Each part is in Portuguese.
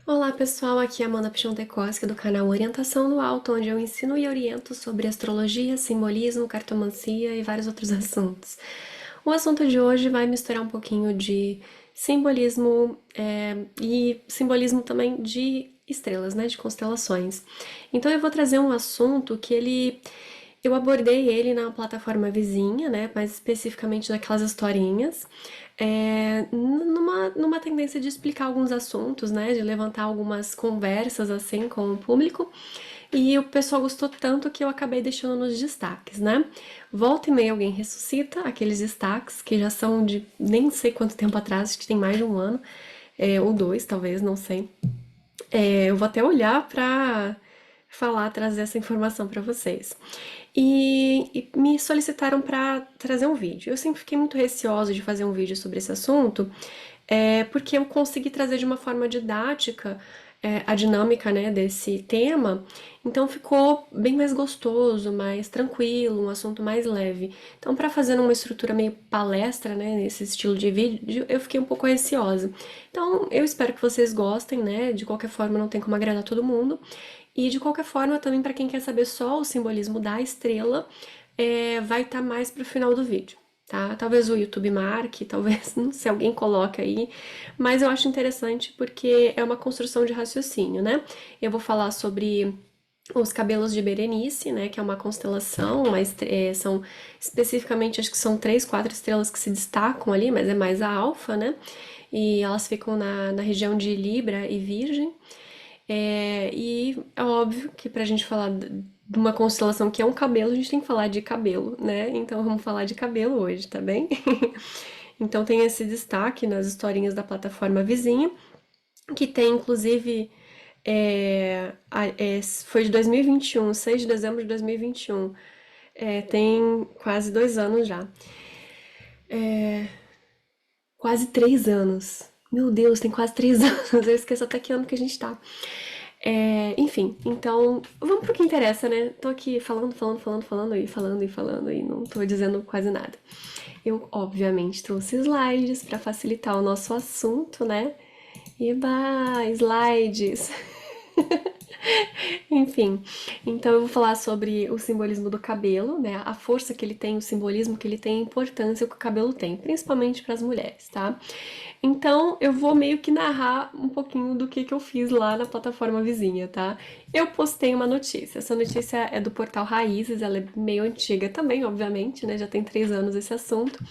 Olá pessoal, aqui é a Amanda Pichontekoski do canal Orientação no Alto, onde eu ensino e oriento sobre astrologia, simbolismo, cartomancia e vários outros assuntos. O assunto de hoje vai misturar um pouquinho de simbolismo e simbolismo também de estrelas, né, de constelações. Então eu vou trazer um assunto que eu abordei ele na plataforma vizinha, né, mais especificamente naquelas historinhas, numa tendência de explicar alguns assuntos, né, de levantar algumas conversas assim com o público. E o pessoal gostou tanto que eu acabei deixando nos destaques, né? Volta e meia alguém ressuscita aqueles destaques que já são de nem sei quanto tempo atrás, acho que tem mais de um ano, ou dois, talvez, não sei. Eu vou até olhar para falar, trazer essa informação para vocês. E me solicitaram para trazer um vídeo. Eu sempre fiquei muito receosa de fazer um vídeo sobre esse assunto, porque eu consegui trazer de uma forma didática a dinâmica, né, desse tema, então ficou bem mais gostoso, mais tranquilo, um assunto mais leve. Então, para fazer numa estrutura meio palestra, né, nesse estilo de vídeo, eu fiquei um pouco receosa. Então, eu espero que vocês gostem, né? De qualquer forma, não tem como agradar todo mundo. E de qualquer forma, também para quem quer saber só o simbolismo da estrela, vai estar mais pro final do vídeo, tá? Talvez o YouTube marque, talvez, não sei, alguém coloque aí, mas eu acho interessante porque é uma construção de raciocínio, né? Eu vou falar sobre os cabelos de Berenice, né, que é uma constelação, são especificamente, acho que são três, quatro estrelas que se destacam ali, mas é mais a alfa, né? E elas ficam na região de Libra e Virgem. E é óbvio que pra gente falar de uma constelação que é um cabelo, a gente tem que falar de cabelo, né? Então vamos falar de cabelo hoje, tá bem? Então tem esse destaque nas historinhas da plataforma vizinha, que tem inclusive. Foi de 2021, 6 de dezembro de 2021. Tem quase 2 anos já. Quase 3 anos. Meu Deus, tem quase 3 anos. Eu esqueço até que ano que a gente tá. Enfim, então vamos pro que interessa, né? Tô aqui falando e não tô dizendo quase nada. Eu, obviamente, trouxe slides para facilitar o nosso assunto, né? Eba, slides! Enfim, então eu vou falar sobre o simbolismo do cabelo, né? A força que ele tem, o simbolismo que ele tem, a importância que o cabelo tem, principalmente para as mulheres, tá? Então eu vou meio que narrar um pouquinho do que eu fiz lá na plataforma vizinha, tá? Eu postei uma notícia. Essa notícia é do portal Raízes, ela é meio antiga também, obviamente, né? Já tem 3 anos esse assunto.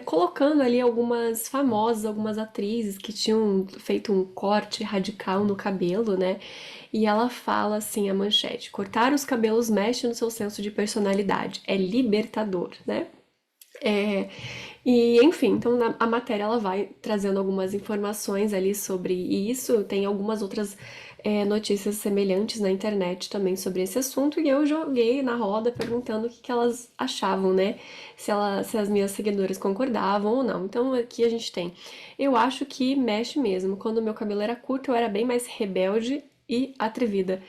Colocando ali algumas famosas, algumas atrizes que tinham feito um corte radical no cabelo, né? E ela fala assim, a manchete: cortar os cabelos mexe no seu senso de personalidade, é libertador, né? É, enfim, então a matéria ela vai trazendo algumas informações ali sobre isso, tem algumas outras notícias semelhantes na internet também sobre esse assunto, e eu joguei na roda perguntando o que elas achavam, né? Se as minhas seguidoras concordavam ou não. Então aqui a gente tem. Eu acho que mexe mesmo. Quando o meu cabelo era curto, eu era bem mais rebelde e atrevida.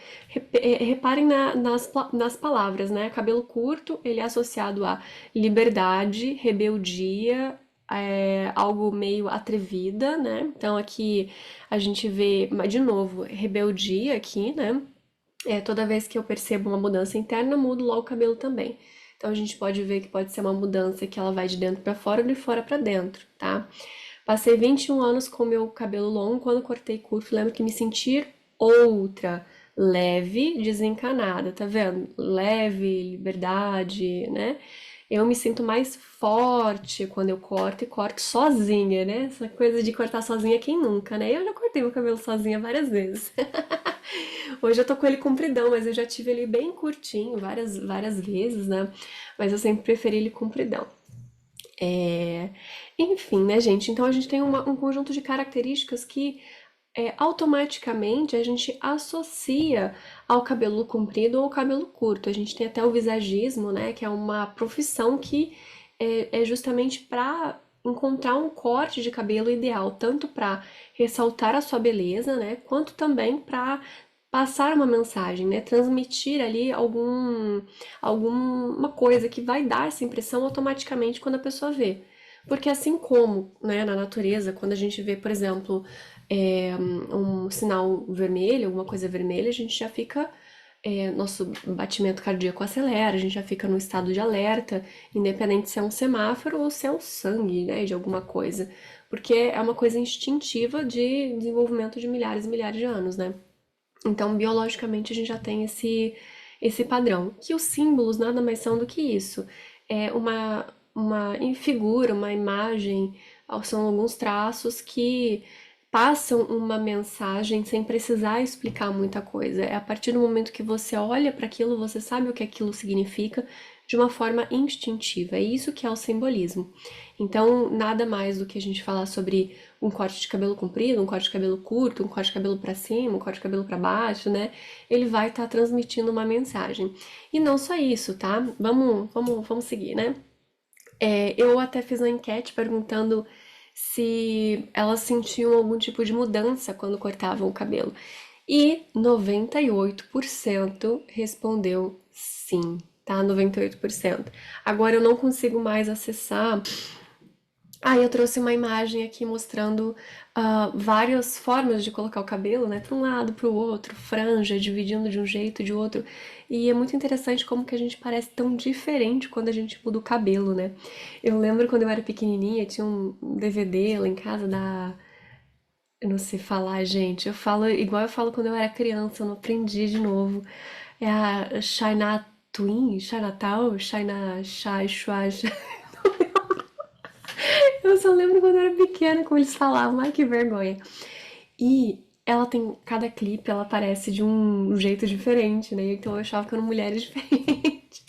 Reparem nas palavras, né? Cabelo curto, ele é associado a liberdade, rebeldia, algo meio atrevida, né? Então aqui a gente vê, de novo, rebeldia aqui, né? Toda vez que eu percebo uma mudança interna, eu mudo logo o cabelo também. Então a gente pode ver que pode ser uma mudança que ela vai de dentro para fora ou de fora para dentro, tá? Passei 21 anos com meu cabelo longo, quando cortei curto, lembro que me sentir outra, leve, desencanada, tá vendo? Leve, liberdade, né? Eu me sinto mais forte quando eu corto e corto sozinha, né? Essa coisa de cortar sozinha, quem nunca, né? Eu já cortei meu cabelo sozinha várias vezes. Hoje eu tô com ele compridão, mas eu já tive ele bem curtinho várias vezes, né? Mas eu sempre preferi ele compridão. É, Enfim, né, gente? Então a gente tem um conjunto de características que automaticamente a gente associa ao cabelo comprido ou ao cabelo curto. A gente tem até o visagismo, né? Que é uma profissão que é justamente para encontrar um corte de cabelo ideal, tanto para ressaltar a sua beleza, né? Quanto também para passar uma mensagem, né? Transmitir ali alguma coisa que vai dar essa impressão automaticamente quando a pessoa vê. Porque assim como, né, na natureza, quando a gente vê, por exemplo, um sinal vermelho, alguma coisa vermelha, a gente já fica, nosso batimento cardíaco acelera, a gente já fica no estado de alerta, independente se é um semáforo ou se é o sangue, né, de alguma coisa, porque é uma coisa instintiva de desenvolvimento de milhares e milhares de anos, né? Então, biologicamente, a gente já tem esse padrão. Que os símbolos nada mais são do que isso. É uma figura, uma imagem, são alguns traços que passam uma mensagem sem precisar explicar muita coisa. É a partir do momento que você olha para aquilo, você sabe o que aquilo significa de uma forma instintiva. É isso que é o simbolismo. Então, nada mais do que a gente falar sobre um corte de cabelo comprido, um corte de cabelo curto, um corte de cabelo para cima, um corte de cabelo para baixo, né? Ele vai estar transmitindo uma mensagem. E não só isso, tá? Vamos seguir, né? Eu até fiz uma enquete perguntando se elas sentiam algum tipo de mudança quando cortavam o cabelo. E 98% respondeu sim, tá? 98%. Agora eu não consigo mais acessar. Eu trouxe uma imagem aqui mostrando várias formas de colocar o cabelo, né? Para um lado, para o outro, franja, dividindo de um jeito, de outro. E é muito interessante como que a gente parece tão diferente quando a gente muda o cabelo, né? Eu lembro quando eu era pequenininha, tinha um DVD lá em casa da... Eu não sei falar, gente. Eu falo igual eu falo quando eu era criança, eu não aprendi de novo. É a China Twin, Chinatown, China Chai Chua. Eu só lembro quando eu era pequena como eles falavam, ai que vergonha. E ela tem, cada clipe ela aparece de um jeito diferente, né? Então eu achava que eram mulheres diferentes.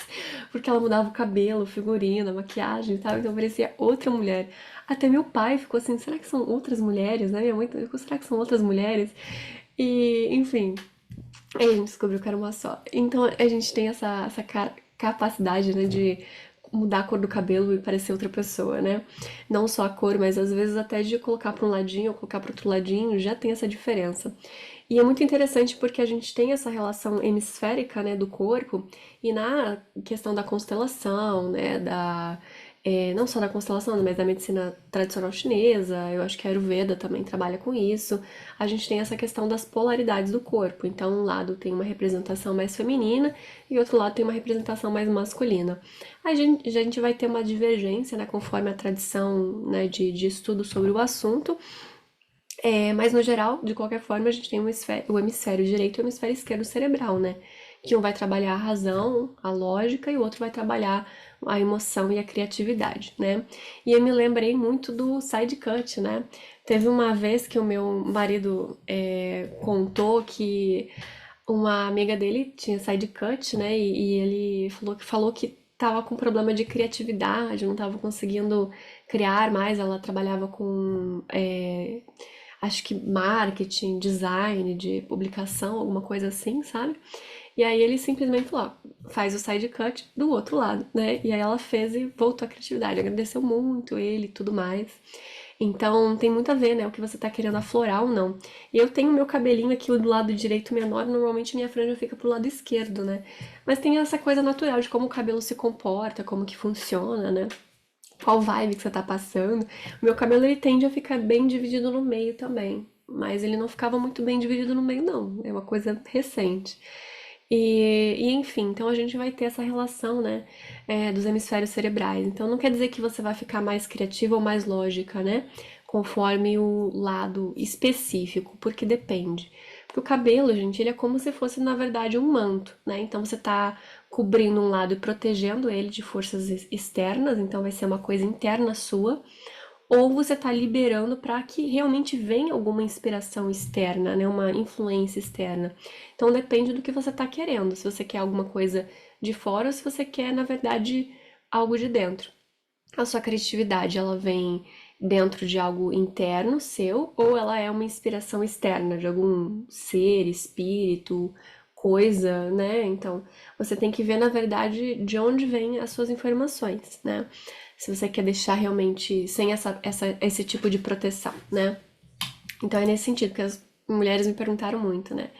Porque ela mudava o cabelo, o figurino, a maquiagem e tal, então parecia outra mulher. Até meu pai ficou assim, será que são outras mulheres, né? Minha mãe ficou, será que são outras mulheres? E, enfim, aí a gente descobriu que era uma só. Então a gente tem essa capacidade, né, de mudar a cor do cabelo e parecer outra pessoa, né? Não só a cor, mas às vezes até de colocar para um ladinho ou colocar para outro ladinho, já tem essa diferença. E é muito interessante porque a gente tem essa relação hemisférica, né, do corpo, e na questão da constelação, né, não só da constelação, mas da medicina tradicional chinesa, eu acho que a Ayurveda também trabalha com isso. A gente tem essa questão das polaridades do corpo. Então, um lado tem uma representação mais feminina e outro lado tem uma representação mais masculina. A gente vai ter uma divergência, né, conforme a tradição, né, de estudo sobre o assunto, mas no geral, de qualquer forma, a gente tem o hemisfério direito e o hemisfério esquerdo cerebral, né? Que um vai trabalhar a razão, a lógica, e o outro vai trabalhar a emoção e a criatividade, né? E eu me lembrei muito do side cut, né? Teve uma vez que o meu marido contou que uma amiga dele tinha side cut, né? E ele falou que tava com problema de criatividade, não tava conseguindo criar mais. Ela trabalhava com acho que marketing, design, de publicação, alguma coisa assim, sabe? E aí ele simplesmente falou, ó, faz o side cut do outro lado, né? E aí ela fez e voltou à criatividade, agradeceu muito ele e tudo mais. Então tem muito a ver, né? O que você tá querendo aflorar ou não. E eu tenho meu cabelinho aqui do lado direito menor, normalmente minha franja fica pro lado esquerdo, né? Mas tem essa coisa natural de como o cabelo se comporta, como que funciona, né? Qual vibe que você tá passando. O meu cabelo ele tende a ficar bem dividido no meio também, mas ele não ficava muito bem dividido no meio não, é uma coisa recente. Enfim, então a gente vai ter essa relação, né, dos hemisférios cerebrais. Então não quer dizer que você vai ficar mais criativa ou mais lógica, né, conforme o lado específico, porque depende. Porque o cabelo, gente, ele é como se fosse, na verdade, um manto, né? Então você tá cobrindo um lado e protegendo ele de forças externas, então vai ser uma coisa interna sua, ou você tá liberando para que realmente venha alguma inspiração externa, né? Uma influência externa. Então depende do que você tá querendo, se você quer alguma coisa de fora ou se você quer, na verdade, algo de dentro. A sua criatividade, ela vem dentro de algo interno seu ou ela é uma inspiração externa de algum ser, espírito, coisa, né? Então, você tem que ver, na verdade, de onde vêm as suas informações, né? Se você quer deixar realmente sem esse tipo de proteção, né? Então é nesse sentido que as mulheres me perguntaram muito, né?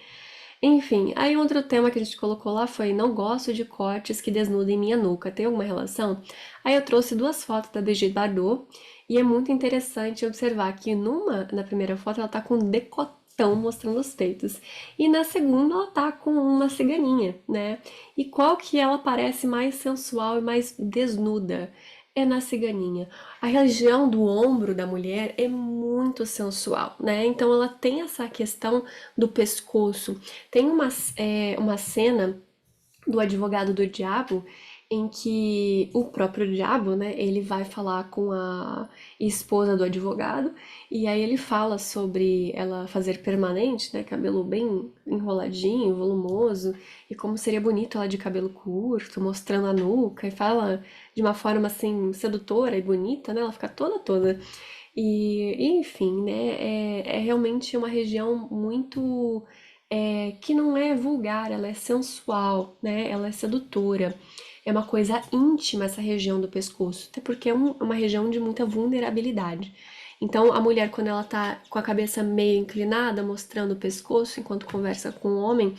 Enfim, aí outro tema que a gente colocou lá foi não gosto de cortes que desnudem minha nuca. Tem alguma relação? Aí eu trouxe duas fotos da Brigitte Bardot e é muito interessante observar que na primeira foto ela tá com um decotão mostrando os peitos e na segunda ela tá com uma ciganinha, né? E qual que ela parece mais sensual e mais desnuda? É na ciganinha. A região do ombro da mulher é muito sensual, né? Então ela tem essa questão do pescoço. Tem uma cena do advogado do diabo em que o próprio diabo, né, ele vai falar com a esposa do advogado e aí ele fala sobre ela fazer permanente, né, cabelo bem enroladinho, volumoso e como seria bonito ela de cabelo curto, mostrando a nuca e fala de uma forma assim sedutora e bonita, né, ela fica toda. Enfim, né, é realmente uma região muito que não é vulgar, ela é sensual, né? Ela é sedutora. É uma coisa íntima essa região do pescoço, até porque é uma região de muita vulnerabilidade. Então, a mulher, quando ela tá com a cabeça meio inclinada, mostrando o pescoço enquanto conversa com o homem,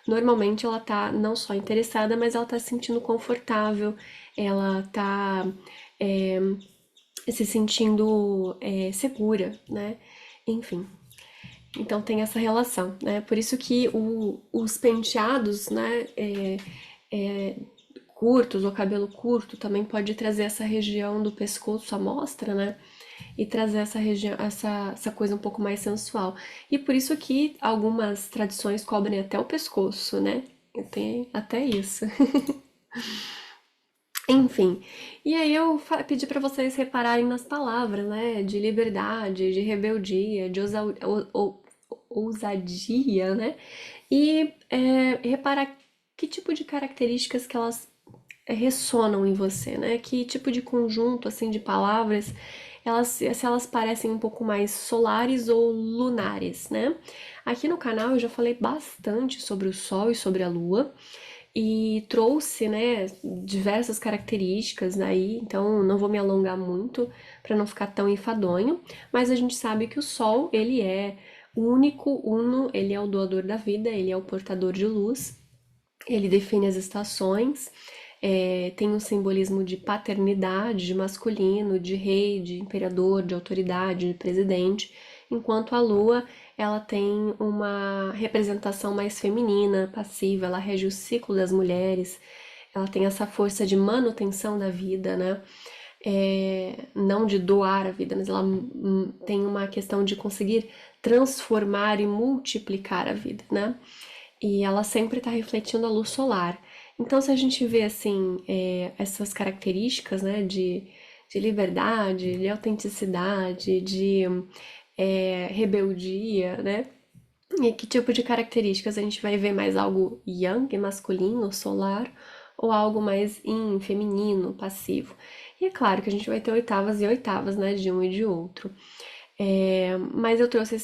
normalmente ela tá não só interessada, mas ela tá se sentindo confortável, ela tá é, se sentindo segura, né? Enfim, então tem essa relação, né? Por isso que os penteados, né, é, curtos ou cabelo curto também pode trazer essa região do pescoço à mostra, né? E trazer essa região, essa coisa um pouco mais sensual. E por isso que algumas tradições cobrem até o pescoço, né? Tem até isso. Enfim, e aí eu pedi para vocês repararem nas palavras, né? De liberdade, de rebeldia, de ousadia, né? E reparar que tipo de características que elas ressonam em você, né? Que tipo de conjunto, assim, de palavras, se elas parecem um pouco mais solares ou lunares, né? Aqui no canal eu já falei bastante sobre o Sol e sobre a Lua e trouxe, né, diversas características aí, então não vou me alongar muito para não ficar tão enfadonho, mas a gente sabe que o Sol, ele é único, uno, ele é o doador da vida, ele é o portador de luz, ele define as estações, tem um simbolismo de paternidade, de masculino, de rei, de imperador, de autoridade, de presidente, enquanto a lua ela tem uma representação mais feminina, passiva, ela rege o ciclo das mulheres, ela tem essa força de manutenção da vida, né? Não de doar a vida, mas ela tem uma questão de conseguir transformar e multiplicar a vida, né? E ela sempre está refletindo a luz solar. Então, se a gente vê assim essas características, né, de liberdade, de autenticidade, de rebeldia, né? E que tipo de características a gente vai ver mais algo yang, masculino, solar, ou algo mais yin, feminino, passivo? E é claro que a gente vai ter oitavas e oitavas, né, de um e de outro. Mas eu trouxe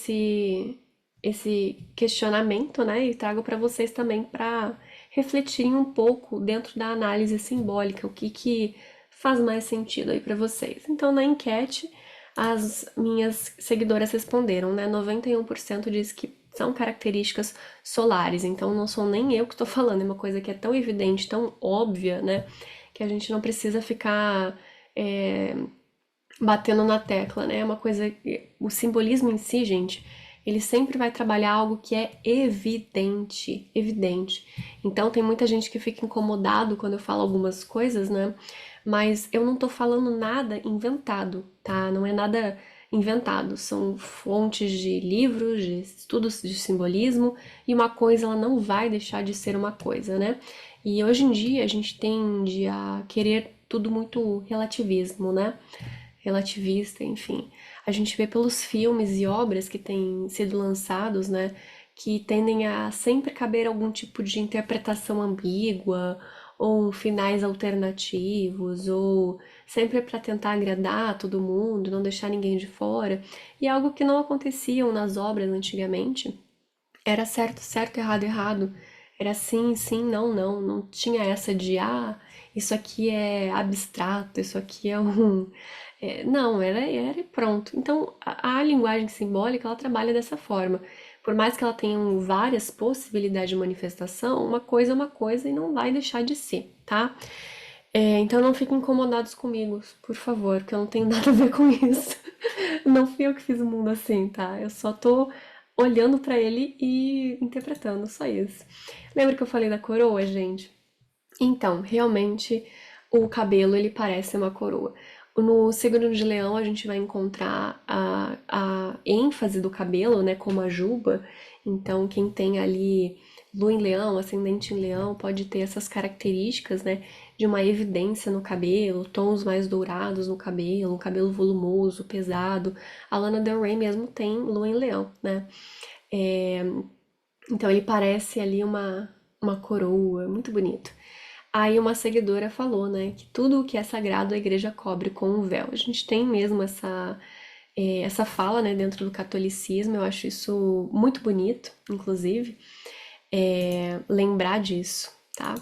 esse questionamento, né, e trago para vocês também para refletirem um pouco dentro da análise simbólica, o que que faz mais sentido aí para vocês. Então, na enquete, as minhas seguidoras responderam, né? 91% diz que são características solares, então não sou nem eu que estou falando, é uma coisa que é tão evidente, tão óbvia, né? Que a gente não precisa ficar batendo na tecla, né? É uma coisa. O simbolismo em si, gente, ele sempre vai trabalhar algo que é evidente, evidente. Então tem muita gente que fica incomodado quando eu falo algumas coisas, né? Mas eu não tô falando nada inventado, tá? Não é nada inventado, são fontes de livros, de estudos de simbolismo, e uma coisa ela não vai deixar de ser uma coisa, né? E hoje em dia a gente tende a querer tudo muito relativismo, né? Relativista, enfim. A gente vê pelos filmes e obras que têm sido lançados, né, que tendem a sempre caber algum tipo de interpretação ambígua, ou finais alternativos, ou sempre para tentar agradar todo mundo, não deixar ninguém de fora. E algo que não aconteciam nas obras antigamente. Era certo, certo, errado, errado. Era sim, sim, não, não. Não tinha essa de, isso aqui é abstrato, isso aqui é um. Não, era e pronto. Então, a linguagem simbólica, ela trabalha dessa forma. Por mais que ela tenha várias possibilidades de manifestação, uma coisa e não vai deixar de ser, tá? Então não fiquem incomodados comigo, por favor, porque eu não tenho nada a ver com isso. Não fui eu que fiz o mundo assim, tá? Eu só tô olhando pra ele e interpretando, só isso. Lembra que eu falei da coroa, gente? Então, realmente, o cabelo ele parece uma coroa. No signo de Leão, a gente vai encontrar a ênfase do cabelo, né, como a juba. Então, quem tem ali lua em Leão, ascendente em Leão, pode ter essas características, né, de uma evidência no cabelo, tons mais dourados no cabelo, um cabelo volumoso, pesado. A Lana Del Rey mesmo tem lua em Leão, né? É, então, ele parece ali uma coroa, muito bonito. Aí uma seguidora falou, né, que tudo o que é sagrado a igreja cobre com um véu. A gente tem mesmo essa fala, né, dentro do catolicismo, eu acho isso muito bonito, inclusive, lembrar disso, tá?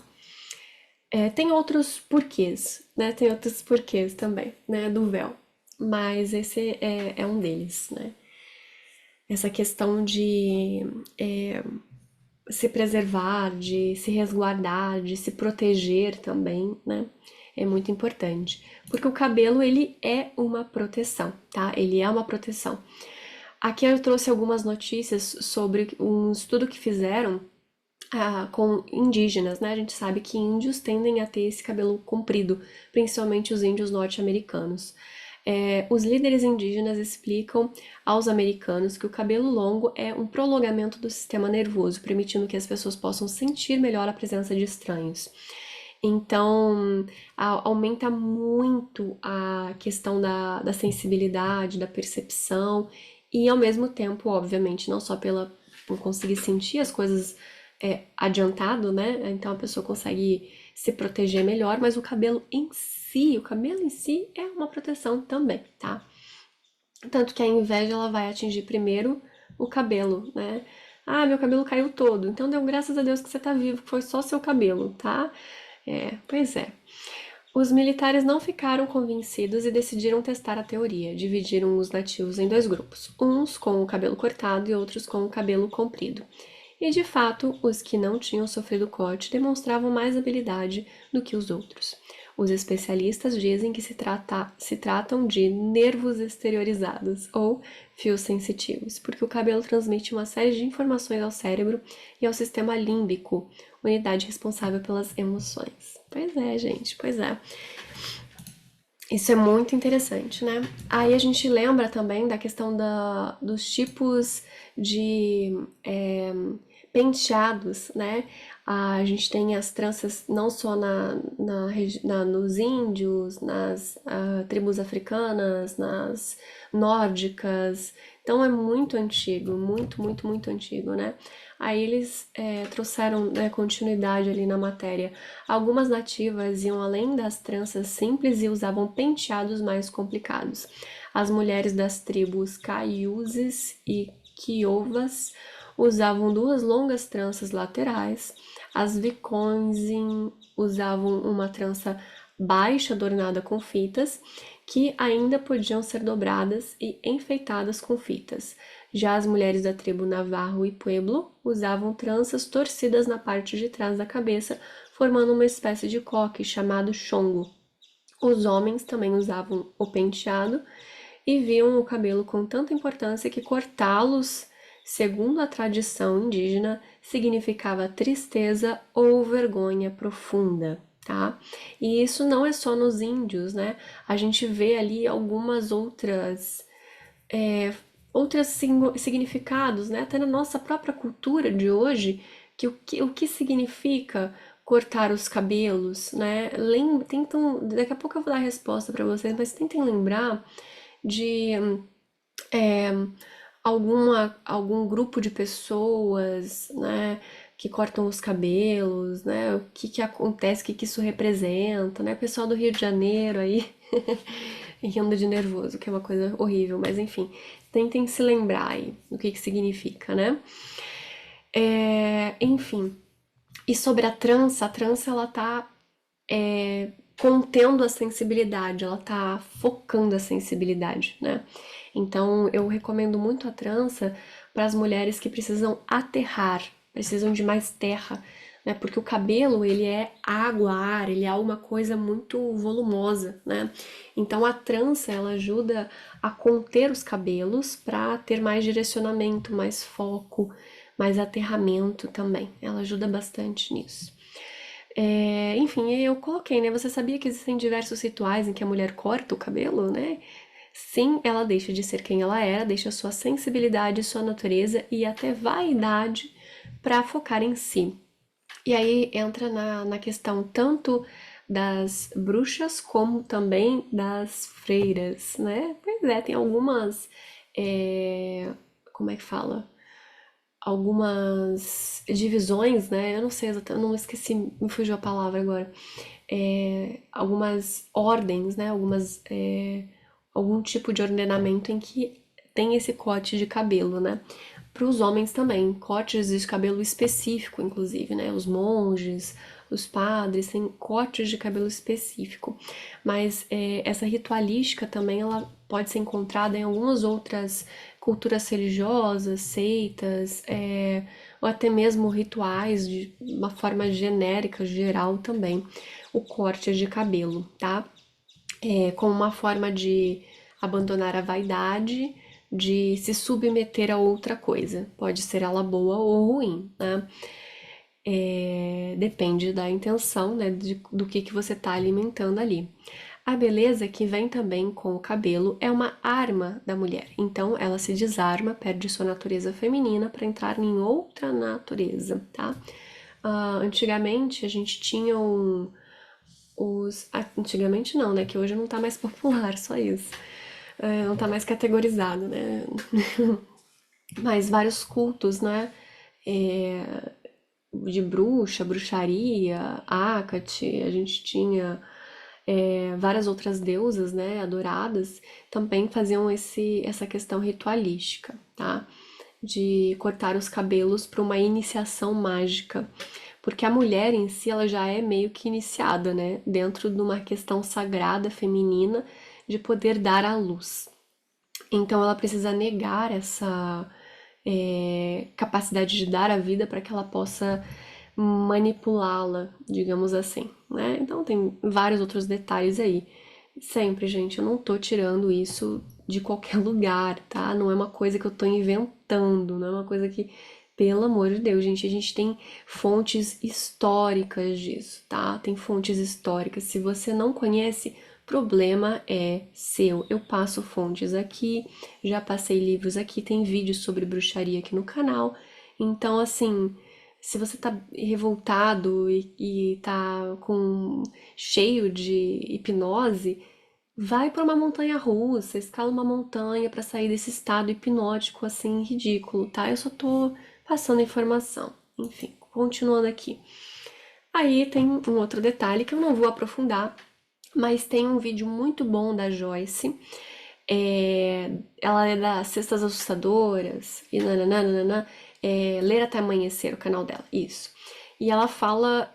Tem outros porquês, né, tem outros porquês também, né, do véu, mas esse é um deles, né? Essa questão de se preservar, de se resguardar, de se proteger também, né? É muito importante. Porque o cabelo, ele é uma proteção, tá? Ele é uma proteção. Aqui eu trouxe algumas notícias sobre um estudo que fizeram com indígenas, né? A gente sabe que índios tendem a ter esse cabelo comprido, principalmente os índios norte-americanos. Os líderes indígenas explicam aos americanos que o cabelo longo é um prolongamento do sistema nervoso, permitindo que as pessoas possam sentir melhor a presença de estranhos. Então, aumenta muito a questão da sensibilidade, da percepção, e ao mesmo tempo, obviamente, não só por conseguir sentir as coisas adiantado, né? Então a pessoa consegue se proteger melhor, mas o cabelo em si é uma proteção também, tá? Tanto que a inveja ela vai atingir primeiro o cabelo, né? Ah, meu cabelo caiu todo. Então deu graças a Deus que você tá vivo, que foi só seu cabelo, tá? Pois é. Os militares não ficaram convencidos e decidiram testar a teoria. Dividiram os nativos em dois grupos, uns com o cabelo cortado e outros com o cabelo comprido. E de fato, os que não tinham sofrido corte demonstravam mais habilidade do que os outros. Os especialistas dizem que se tratam de nervos exteriorizados ou fios sensitivos, porque o cabelo transmite uma série de informações ao cérebro e ao sistema límbico, unidade responsável pelas emoções. Pois é, gente, pois é. Isso é muito interessante, né? Aí a gente lembra também da questão dos tipos de penteados, né? A gente tem as tranças não só nos índios, nas tribos africanas, nas nórdicas. Então é muito antigo, muito, muito, muito antigo, né? Aí eles trouxeram, né, continuidade ali na matéria. Algumas nativas iam além das tranças simples e usavam penteados mais complicados. As mulheres das tribos Caiuzes e Kiovas usavam duas longas tranças laterais. As Vikonzin usavam uma trança baixa adornada com fitas, que ainda podiam ser dobradas e enfeitadas com fitas. Já as mulheres da tribo Navarro e Pueblo usavam tranças torcidas na parte de trás da cabeça, formando uma espécie de coque chamado chongo. Os homens também usavam o penteado e viam o cabelo com tanta importância que cortá-los, segundo a tradição indígena, significava tristeza ou vergonha profunda, tá? E isso não é só nos índios, né? A gente vê ali algumas outros significados, né? Até na nossa própria cultura de hoje, o que significa cortar os cabelos, né? Tentam, daqui a pouco eu vou dar a resposta para vocês, mas tentem lembrar de é, algum grupo de pessoas, né, que cortam os cabelos, né, o que que acontece, o que que isso representa, né, pessoal do Rio de Janeiro aí, rindo de nervoso, que é uma coisa horrível, mas enfim, tentem se lembrar aí do que significa, né. Enfim, e sobre a trança ela tá contendo a sensibilidade, ela tá focando a sensibilidade, né? Então eu recomendo muito a trança para as mulheres que precisam aterrar, precisam de mais terra, né? Porque o cabelo, ele é água, ar, ele é uma coisa muito volumosa, né? Então a trança, ela ajuda a conter os cabelos para ter mais direcionamento, mais foco, mais aterramento também. Ela ajuda bastante nisso. Enfim, eu coloquei, né? Você sabia que existem diversos rituais em que a mulher corta o cabelo, né? Sim, ela deixa de ser quem ela era, deixa sua sensibilidade, sua natureza e até vaidade para focar em si. E aí entra na questão tanto das bruxas como também das freiras, né? Pois é, tem algumas. Como é que fala? Algumas divisões, né? Eu não sei exatamente, não esqueci, me fugiu a palavra agora. Algumas ordens, né? Algum tipo de ordenamento em que tem esse corte de cabelo, né? Para os homens também, cortes de cabelo específico, inclusive, né? Os monges, os padres têm cortes de cabelo específico. Mas essa ritualística também ela pode ser encontrada em algumas outras culturas religiosas, seitas, ou até mesmo rituais de uma forma genérica, geral também, o corte de cabelo, tá? Como uma forma de abandonar a vaidade, de se submeter a outra coisa. Pode ser ela boa ou ruim, né? Depende da intenção, né, do que você está alimentando ali. A beleza que vem também com o cabelo é uma arma da mulher. Então ela se desarma, perde sua natureza feminina para entrar em outra natureza, tá? Antigamente a gente tinha antigamente não, né? Que hoje não tá mais popular, só isso. Não tá mais categorizado, né? Mas vários cultos, né? É, de bruxa, bruxaria, Hecate, a gente tinha várias outras deusas, né, adoradas, também faziam essa questão ritualística, tá? De cortar os cabelos para uma iniciação mágica. Porque a mulher em si, ela já é meio que iniciada, né? Dentro de uma questão sagrada feminina de poder dar à luz. Então ela precisa negar essa capacidade de dar a vida para que ela possa manipulá-la, digamos assim, né? Então tem vários outros detalhes aí. Sempre, gente, eu não tô tirando isso de qualquer lugar, tá? Não é uma coisa que eu tô inventando, não é uma coisa que, pelo amor de Deus, gente, a gente tem fontes históricas disso, tá? Tem fontes históricas. Se você não conhece, problema é seu. Eu passo fontes aqui, já passei livros aqui, tem vídeos sobre bruxaria aqui no canal. Então, assim, se você tá revoltado e tá cheio de hipnose, vai para uma montanha russa, escala uma montanha para sair desse estado hipnótico assim ridículo, tá? Eu só tô passando informação. Enfim, continuando aqui. Aí tem um outro detalhe que eu não vou aprofundar, mas tem um vídeo muito bom da Joyce. Ela é das Cestas Assustadoras e nananana, Ler Até Amanhecer, o canal dela, isso. E ela fala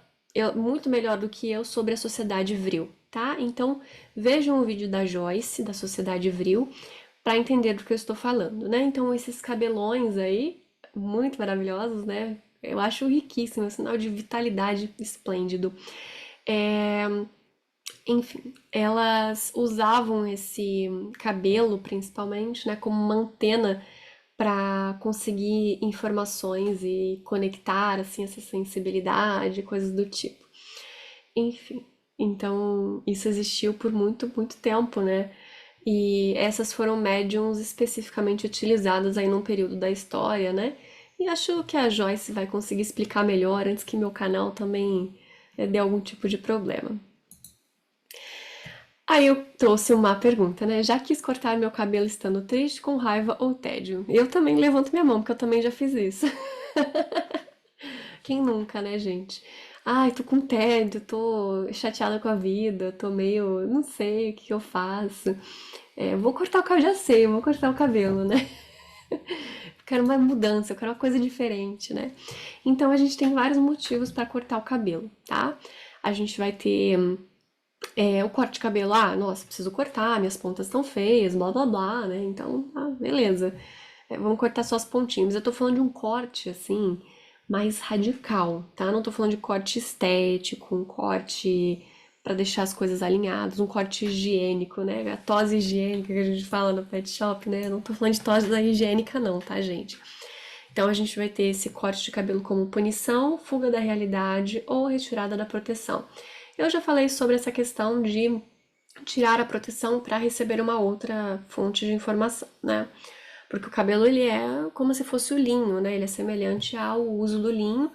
muito melhor do que eu sobre a Sociedade Vril, tá? Então vejam o vídeo da Joyce, da Sociedade Vril, para entender do que eu estou falando, né? Então esses cabelões aí, muito maravilhosos, né? Eu acho riquíssimo, é um sinal de vitalidade esplêndido. É, enfim, elas usavam esse cabelo, principalmente, né, como uma antena para conseguir informações e conectar, assim, essa sensibilidade, coisas do tipo. Enfim, então isso existiu por muito, muito tempo, né? E essas foram médiums especificamente utilizadas aí num período da história, né? E acho que a Joyce vai conseguir explicar melhor antes que meu canal também dê algum tipo de problema. Aí eu trouxe uma pergunta, né? Já quis cortar meu cabelo estando triste, com raiva ou tédio? Eu também levanto minha mão, porque eu também já fiz isso. Quem nunca, né, gente? Ai, tô com tédio, tô chateada com a vida, tô meio, não sei o que eu faço. Vou cortar o cabelo, já sei, vou cortar o cabelo, né? Eu quero uma mudança, eu quero uma coisa diferente, né? Então a gente tem vários motivos para cortar o cabelo, tá? A gente vai ter o corte de cabelo, nossa, preciso cortar, minhas pontas estão feias, blá blá blá, né? Então, beleza. Vamos cortar só as pontinhas. Eu tô falando de um corte, assim, mais radical, tá? Não tô falando de corte estético, um corte pra deixar as coisas alinhadas, um corte higiênico, né? A tosse higiênica que a gente fala no pet shop, né? Eu não tô falando de tosse higiênica, não, tá, gente? Então a gente vai ter esse corte de cabelo como punição, fuga da realidade ou retirada da proteção. Eu já falei sobre essa questão de tirar a proteção para receber uma outra fonte de informação, né? Porque o cabelo ele é como se fosse o linho, né? Ele é semelhante ao uso do linho,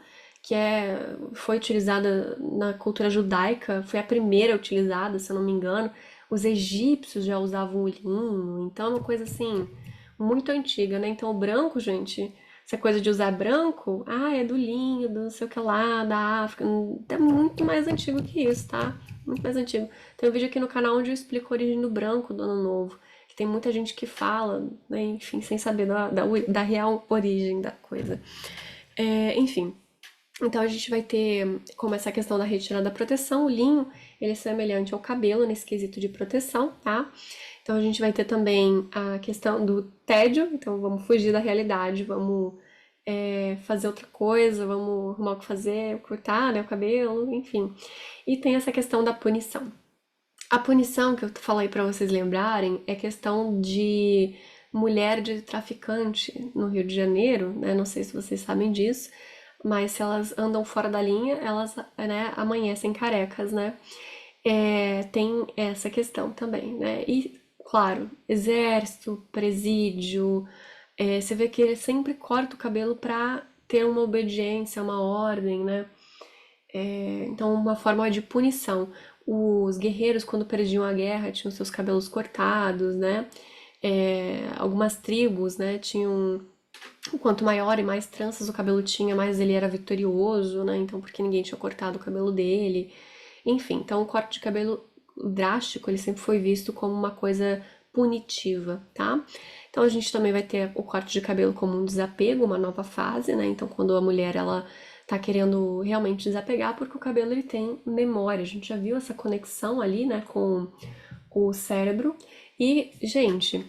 foi utilizada na cultura judaica, foi a primeira utilizada, se eu não me engano. Os egípcios já usavam o linho, então é uma coisa assim muito antiga, né? Então o branco, gente, essa coisa de usar branco, é do linho, do não sei o que lá, da África, é muito mais antigo que isso, tá? Muito mais antigo. Tem um vídeo aqui no canal onde eu explico a origem do branco do ano novo, que tem muita gente que fala, né, enfim, sem saber da real origem da coisa. Enfim, então a gente vai ter como essa questão da retirada da proteção, o linho, ele é semelhante ao cabelo nesse quesito de proteção, tá? Então a gente vai ter também a questão do tédio, então vamos fugir da realidade, vamos fazer outra coisa, vamos arrumar o que fazer, cortar, né, o cabelo, enfim. E tem essa questão da punição. A punição que eu falei pra vocês lembrarem é questão de mulher de traficante no Rio de Janeiro, né? Não sei se vocês sabem disso, mas se elas andam fora da linha, elas, né, amanhecem carecas, né? Tem essa questão também, né? E, claro, exército, presídio, você vê que ele sempre corta o cabelo pra ter uma obediência, uma ordem, né? Então, uma forma de punição. Os guerreiros, quando perdiam a guerra, tinham seus cabelos cortados, né? Algumas tribos, né, tinham. Quanto maior e mais tranças o cabelo tinha, mais ele era vitorioso, né? Então, porque ninguém tinha cortado o cabelo dele. Enfim, então o corte de cabelo drástico, ele sempre foi visto como uma coisa punitiva, tá? Então a gente também vai ter o corte de cabelo como um desapego, uma nova fase, né? Então quando a mulher ela tá querendo realmente desapegar, porque o cabelo ele tem memória. A gente já viu essa conexão ali, né, com o cérebro. E, gente,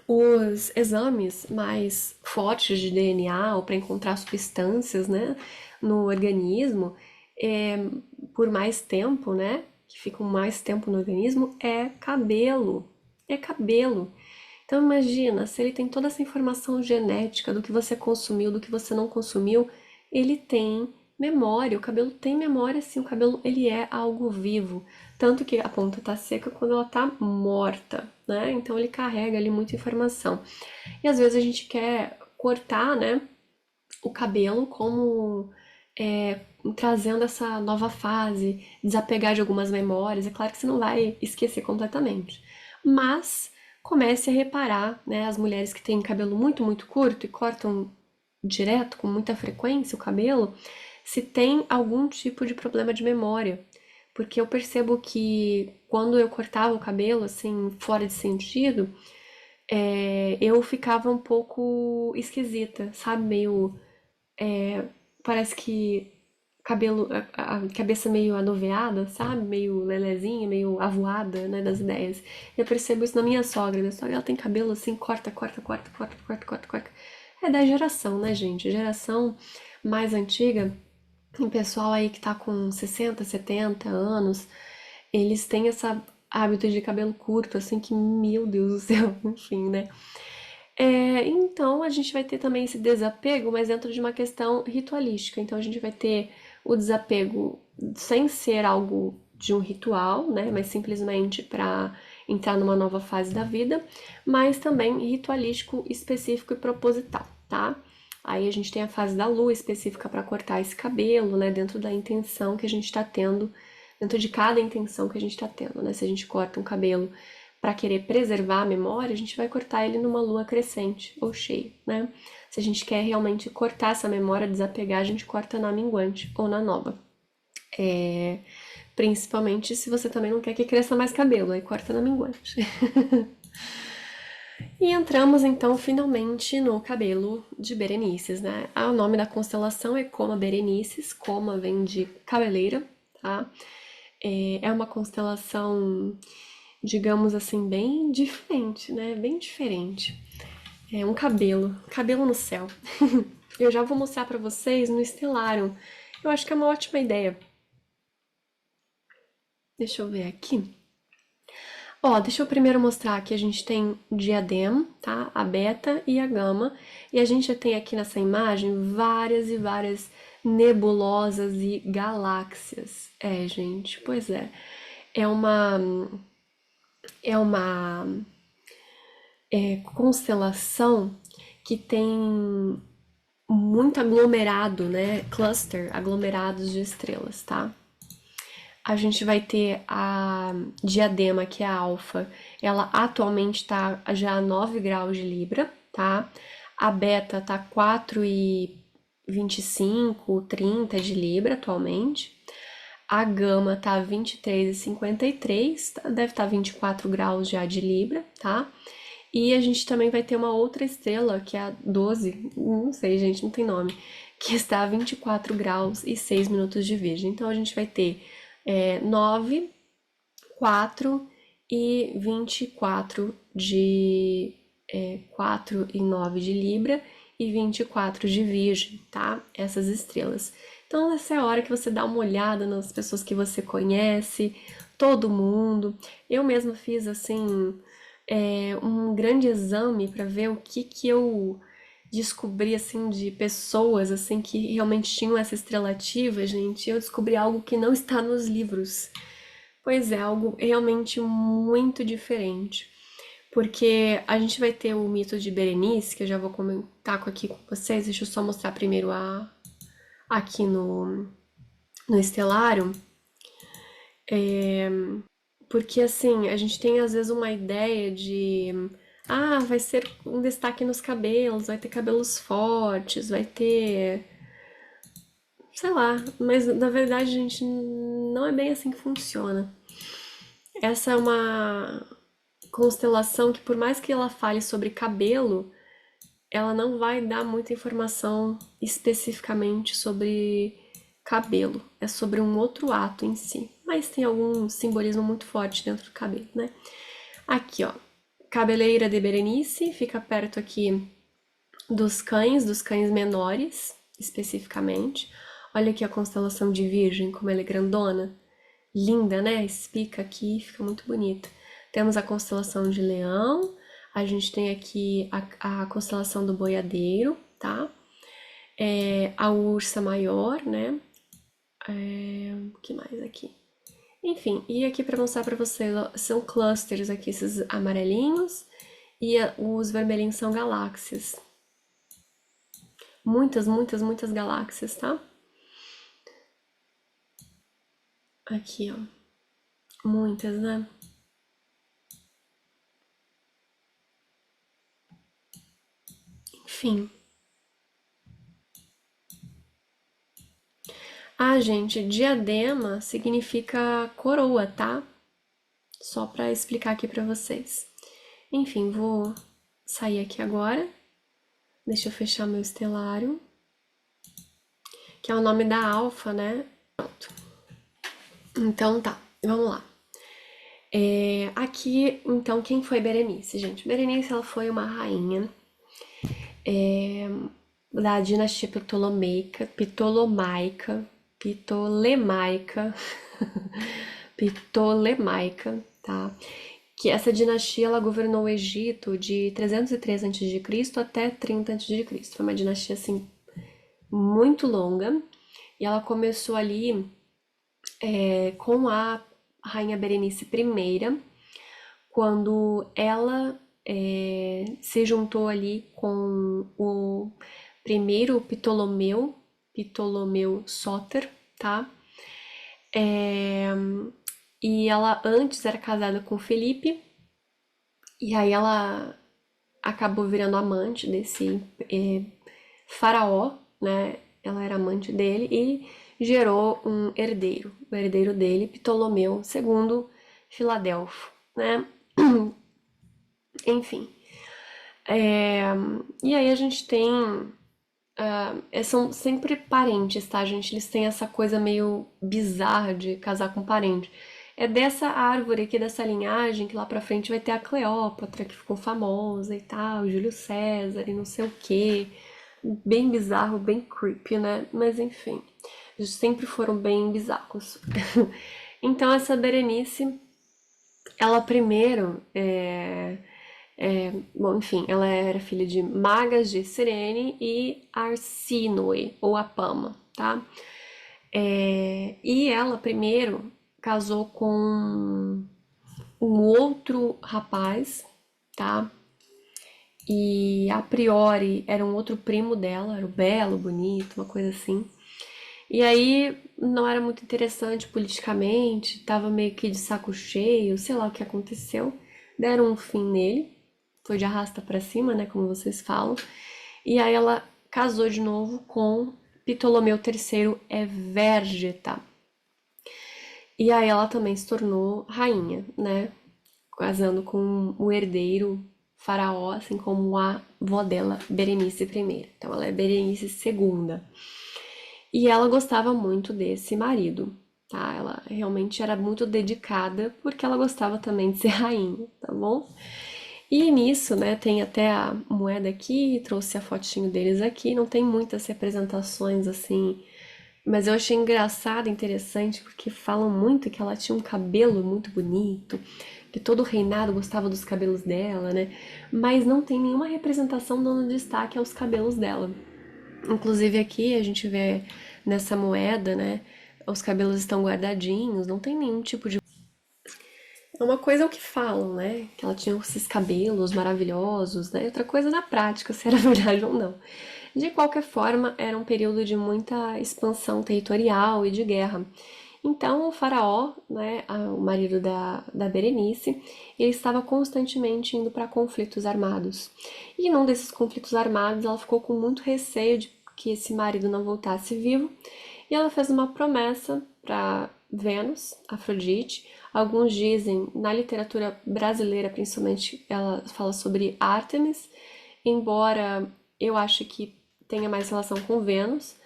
os exames mais fortes de DNA ou para encontrar substâncias, né, no organismo, é, por mais tempo, né, que ficam mais tempo no organismo, é cabelo. É cabelo. Então imagina, se ele tem toda essa informação genética do que você consumiu, do que você não consumiu, ele tem memória. O cabelo tem memória, sim. O cabelo ele é algo vivo, tanto que a ponta tá seca quando ela tá morta, né? Então ele carrega ali muita informação. E às vezes a gente quer cortar, né, o cabelo como trazendo essa nova fase, desapegar de algumas memórias. É claro que você não vai esquecer completamente, mas comece a reparar, né, as mulheres que têm cabelo muito, muito curto e cortam direto, com muita frequência, o cabelo, se tem algum tipo de problema de memória. Porque eu percebo que quando eu cortava o cabelo, assim, fora de sentido, eu ficava um pouco esquisita, sabe? Meio. Parece que cabelo, a cabeça meio anoveada, sabe? Meio lelezinha, meio avoada, né, das ideias. Eu percebo isso na minha sogra. Minha sogra, ela tem cabelo assim, corta, corta, corta, corta, corta, corta, corta. É da geração, né, gente? Geração mais antiga, tem pessoal aí que tá com 60, 70 anos, eles têm essa hábito de cabelo curto, assim, que, meu Deus do céu, enfim, né? Então a gente vai ter também esse desapego, mas dentro de uma questão ritualística. Então a gente vai ter o desapego sem ser algo de um ritual, né? Mas simplesmente para entrar numa nova fase da vida, mas também ritualístico específico e proposital, tá? Aí a gente tem a fase da lua específica para cortar esse cabelo, né? Dentro da intenção que a gente está tendo, dentro de cada intenção que a gente está tendo, né? Se a gente corta um cabelo para querer preservar a memória, a gente vai cortar ele numa lua crescente ou cheia, né? Se a gente quer realmente cortar essa memória, desapegar, a gente corta na minguante ou na nova. Principalmente se você também não quer que cresça mais cabelo, aí corta na minguante. E entramos então finalmente no cabelo de Berenices, né? O nome da constelação é Coma Berenices, Coma vem de cabeleira, tá? É uma constelação, digamos assim, bem diferente, né? Bem diferente. É um cabelo no céu. Eu já vou mostrar pra vocês no Stellarium. Eu acho que é uma ótima ideia. Deixa eu ver aqui. Ó, deixa eu primeiro mostrar que a gente tem diadema, tá? A beta e a gama. E a gente já tem aqui nessa imagem várias e várias nebulosas e galáxias. É, gente, pois é. É uma é uma constelação que tem muito aglomerado, né? Cluster, aglomerados de estrelas, tá? A gente vai ter a Diadema, que é a Alfa. Ela atualmente está já a 9 graus de Libra, tá? A Beta tá 4,25, 30 de Libra atualmente. A Gama tá 23,53, deve estar 24 graus já de Libra, tá? E a gente também vai ter uma outra estrela, que é a 12, não sei, gente, não tem nome, que está a 24 graus e 6 minutos de Virgem. Então a gente vai ter 9, 4 e 24 de 4 e 9 de Libra e 24 de Virgem, tá? Essas estrelas. Então, essa é a hora que você dá uma olhada nas pessoas que você conhece, todo mundo. Eu mesma fiz, assim, um grande exame para ver o que eu descobri, assim, de pessoas, assim, que realmente tinham essa estrela ativa, gente. Eu descobri algo que não está nos livros. Pois é, algo realmente muito diferente. Porque a gente vai ter o mito de Berenice, que eu já vou comentar aqui com vocês. Deixa eu só mostrar primeiro aqui no Estelário. Porque assim, a gente tem às vezes uma ideia de. Ah, vai ser um destaque nos cabelos, vai ter cabelos fortes, vai ter. Sei lá, mas na verdade, gente, não é bem assim que funciona. Essa é uma constelação que, por mais que ela fale sobre cabelo, ela não vai dar muita informação especificamente sobre cabelo. É sobre um outro ato em si. Mas tem algum simbolismo muito forte dentro do cabelo, né? Aqui, ó. Cabeleira de Berenice, fica perto aqui dos cães menores, especificamente. Olha aqui a constelação de Virgem, como ela é grandona. Linda, né? Espica aqui, fica muito bonita. Temos a constelação de Leão, a gente tem aqui a constelação do Boiadeiro, tá? A Ursa Maior, né? O que mais aqui? Enfim, e aqui para mostrar para vocês, ó, são clusters aqui, esses amarelinhos, e os vermelhinhos são galáxias. Muitas, muitas, muitas galáxias, tá? Aqui, ó. Muitas, né? Enfim. Ah, gente, diadema significa coroa, tá? Só para explicar aqui para vocês. Enfim, vou sair aqui agora. Deixa eu fechar meu estelário, que é o nome da alfa, né? Pronto. Então tá, vamos lá. Aqui, então, quem foi Berenice, gente? Berenice, ela foi uma rainha da dinastia Ptolemaica, Ptolemaica, tá? Que essa dinastia ela governou o Egito de 303 a.C. até 30 a.C. Foi uma dinastia assim muito longa e ela começou ali com a rainha Berenice I, quando ela se juntou ali com o primeiro Ptolomeu Soter, tá? E ela antes era casada com Felipe, e aí ela acabou virando amante desse faraó, né? Ela era amante dele e gerou um herdeiro, o herdeiro dele, Ptolomeu II Filadelfo, né? Enfim. E aí a gente tem. São sempre parentes, tá, gente? Eles têm essa coisa meio bizarra de casar com parente. É dessa árvore aqui, dessa linhagem, que lá pra frente vai ter a Cleópatra, que ficou famosa e tal, Júlio César e não sei o quê. Bem bizarro, bem creepy, né? Mas enfim, eles sempre foram bem bizarros. Então essa Berenice, ela primeiro, bom, enfim, ela era filha de Magas de Cirene e Arsínoe, ou Apama, tá? E ela primeiro casou com um outro rapaz, tá? E a priori era um outro primo dela, era o belo, bonito, uma coisa assim. E aí não era muito interessante politicamente, tava meio que de saco cheio, sei lá o que aconteceu. Deram um fim nele, foi de arrasta pra cima, né, como vocês falam. E aí ela casou de novo com Ptolomeu III Evérgeta. E aí ela também se tornou rainha, né, casando com o herdeiro faraó, assim como a avó dela, Berenice I. Então ela é Berenice II. E ela gostava muito desse marido, tá? Ela realmente era muito dedicada porque ela gostava também de ser rainha, tá bom? E nisso, né, tem até a moeda aqui, trouxe a fotinho deles aqui, não tem muitas representações assim, mas eu achei engraçado, interessante, porque falam muito que ela tinha um cabelo muito bonito, que todo o reinado gostava dos cabelos dela, né? Mas não tem nenhuma representação dando destaque aos cabelos dela. Inclusive aqui a gente vê nessa moeda, né? Os cabelos estão guardadinhos, não tem nenhum tipo de. É uma coisa é o que falam, né? Que ela tinha esses cabelos maravilhosos, né? Outra coisa na prática, se era verdade ou não. De qualquer forma, era um período de muita expansão territorial e de guerra. Então, o faraó, né, o marido da Berenice, ele estava constantemente indo para conflitos armados. E num desses conflitos armados, ela ficou com muito receio de que esse marido não voltasse vivo, e ela fez uma promessa para Vênus, Afrodite. Alguns dizem, na literatura brasileira principalmente, ela fala sobre Ártemis, embora eu ache que tenha mais relação com Vênus,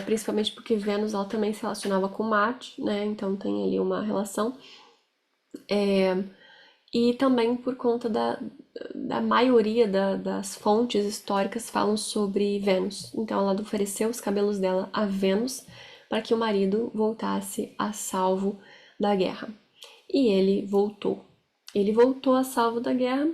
principalmente porque Vênus ela também se relacionava com Marte, né? Então tem ali uma relação. E também por conta da maioria das fontes históricas falam sobre Vênus. Então ela ofereceu os cabelos dela a Vênus para que o marido voltasse a salvo da guerra. E ele voltou. Ele voltou a salvo da guerra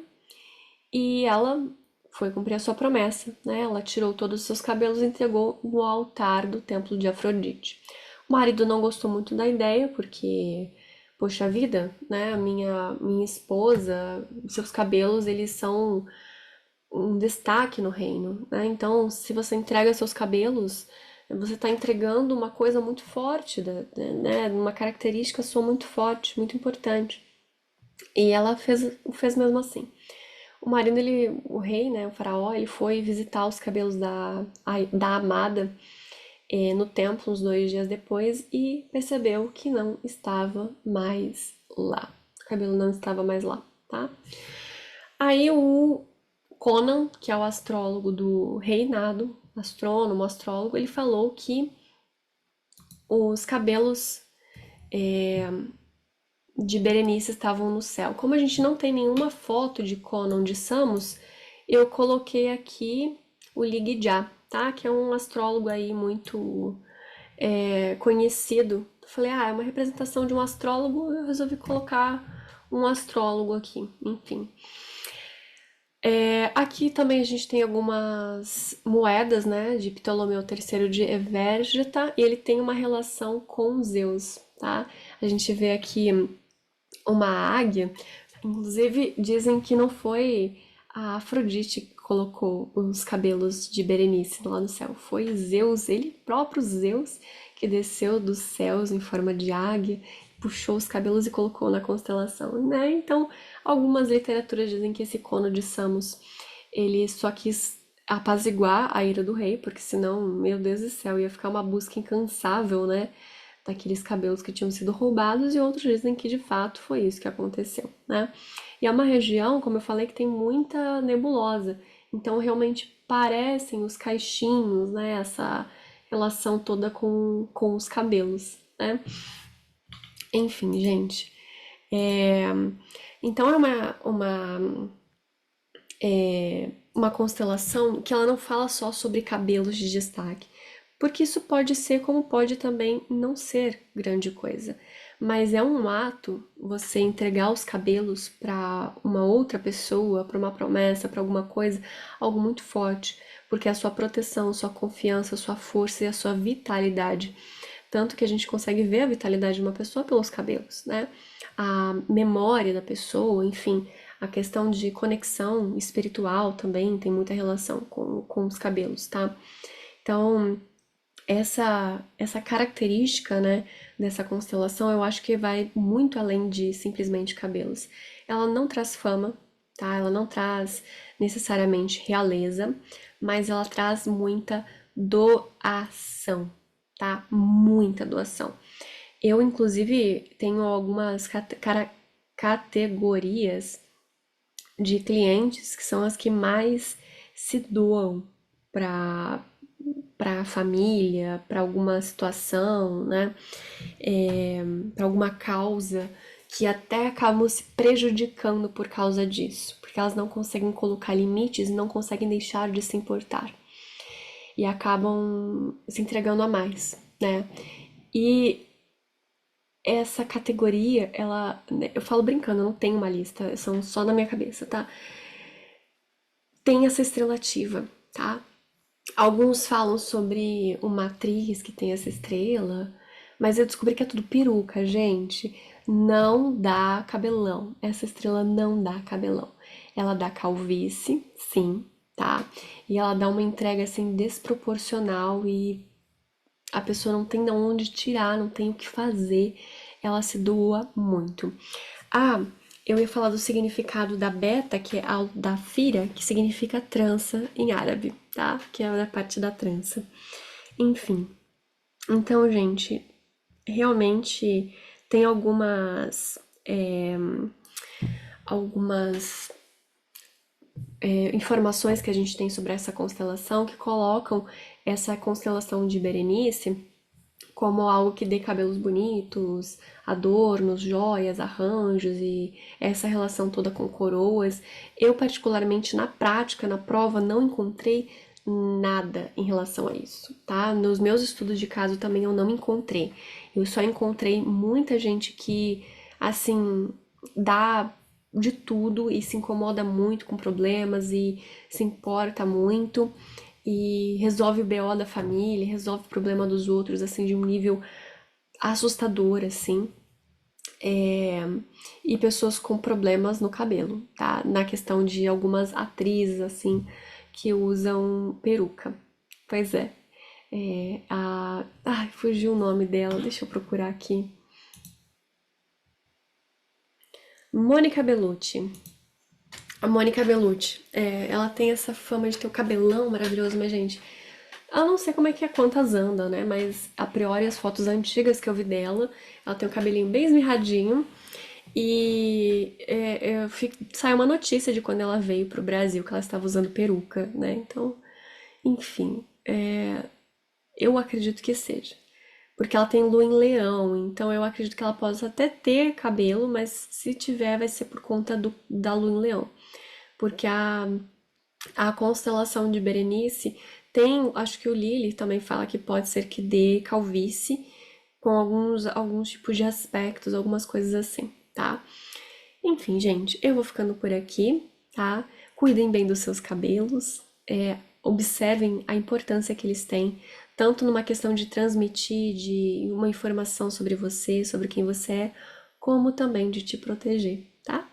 e ela foi cumprir a sua promessa, né? Ela tirou todos os seus cabelos e entregou no altar do templo de Afrodite. O marido não gostou muito da ideia, porque, poxa vida, né? A minha esposa, seus cabelos, eles são um destaque no reino, né? Então, se você entrega seus cabelos, você está entregando uma coisa muito forte, né? Uma característica sua muito forte, muito importante. E ela fez mesmo assim. O marido, ele, o rei, né, o faraó, ele foi visitar os cabelos da amada no templo uns 2 dias depois e percebeu que não estava mais lá. O cabelo não estava mais lá, tá? Aí o Conan, que é o astrólogo do reinado, astrônomo, astrólogo, ele falou que os cabelos de Berenice estavam no céu. Como a gente não tem nenhuma foto de Conan de Samos, eu coloquei aqui o Ligijá, tá? Que é um astrólogo aí muito conhecido. Falei, é uma representação de um astrólogo, eu resolvi colocar um astrólogo aqui, enfim. Aqui também a gente tem algumas moedas, né, de Ptolomeu III de Evérgeta, e ele tem uma relação com Zeus, tá? A gente vê aqui uma águia. Inclusive, dizem que não foi a Afrodite que colocou os cabelos de Berenice lá no céu. Foi Zeus, ele próprio Zeus, que desceu dos céus em forma de águia, puxou os cabelos e colocou na constelação, né? Então, algumas literaturas dizem que esse Cono de Samos, ele só quis apaziguar a ira do rei, porque senão, meu Deus do céu, ia ficar uma busca incansável, né? Daqueles cabelos que tinham sido roubados, e outros dizem que de fato foi isso que aconteceu, né? E é uma região, como eu falei, que tem muita nebulosa, então realmente parecem os caixinhos, né? Essa relação toda com os cabelos, né? Enfim, gente. É, Então é uma constelação que ela não fala só sobre cabelos de destaque, porque isso pode ser como pode também não ser grande coisa. Mas é um ato você entregar os cabelos para uma outra pessoa, para uma promessa, para alguma coisa, algo muito forte, porque é a sua proteção, sua confiança, sua força e a sua vitalidade. Tanto que a gente consegue ver a vitalidade de uma pessoa pelos cabelos, né? A memória da pessoa, enfim, a questão de conexão espiritual também tem muita relação com os cabelos, tá? Então, essa característica, né, dessa constelação, eu acho que vai muito além de simplesmente cabelos. Ela não traz fama, tá? Ela não traz necessariamente realeza, mas ela traz muita doação, tá? Muita doação. Eu, inclusive, tenho algumas categorias de clientes que são as que mais se doam para para a família, para alguma situação, né? Para alguma causa que até acabam se prejudicando por causa disso, porque elas não conseguem colocar limites e não conseguem deixar de se importar e acabam se entregando a mais, né? E essa categoria, ela, eu falo brincando, eu não tenho uma lista, são só na minha cabeça, tá? Tem essa estrela ativa, tá? Alguns falam sobre uma atriz que tem essa estrela, mas eu descobri que é tudo peruca, gente. Não dá cabelão. Essa estrela não dá cabelão. Ela dá calvície, sim, tá? E ela dá uma entrega assim desproporcional e a pessoa não tem de onde tirar, não tem o que fazer. Ela se doa muito. Ah, eu ia falar do significado da beta, que é a da fira, que significa trança em árabe, tá? Que é a parte da trança. Enfim. Então, gente, realmente tem algumas informações que a gente tem sobre essa constelação que colocam essa constelação de Berenice como algo que dê cabelos bonitos, adornos, joias, arranjos e essa relação toda com coroas. Eu, particularmente, na prática, na prova, não encontrei nada em relação a isso, tá? Nos meus estudos de caso também eu não encontrei. Eu só encontrei muita gente que, assim, dá de tudo e se incomoda muito com problemas e se importa muito e resolve o BO da família, resolve o problema dos outros, assim, de um nível assustador, assim. É, E pessoas com problemas no cabelo, tá? Na questão de algumas atrizes, assim, que usam peruca. Pois é. Ai, fugiu o nome dela, deixa eu procurar aqui. Mônica Bellucci. A Mônica Bellucci, ela tem essa fama de ter o cabelão maravilhoso, mas, gente, eu não sei como é que a quantas anda, né? Mas a priori as fotos antigas que eu vi dela, ela tem o cabelinho bem esmirradinho. E saiu uma notícia de quando ela veio pro Brasil que ela estava usando peruca, né? Então, enfim, eu acredito que seja. Porque ela tem lua em leão, então eu acredito que ela possa até ter cabelo, mas se tiver vai ser por conta da lua em leão. Porque a constelação de Berenice tem, acho que o Lilith também fala que pode ser que dê calvície com alguns tipos de aspectos, algumas coisas assim, tá? Enfim, gente, eu vou ficando por aqui, tá? Cuidem bem dos seus cabelos, observem a importância que eles têm, tanto numa questão de transmitir de uma informação sobre você, sobre quem você é, como também de te proteger, tá?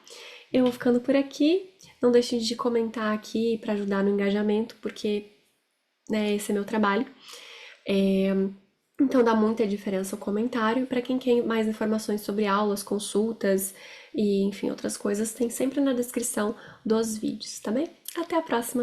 Eu vou ficando por aqui. Não deixem de comentar aqui para ajudar no engajamento, porque, né, esse é meu trabalho. Então dá muita diferença o comentário. Para quem quer mais informações sobre aulas, consultas e, enfim, outras coisas, tem sempre na descrição dos vídeos, tá bem? Até a próxima!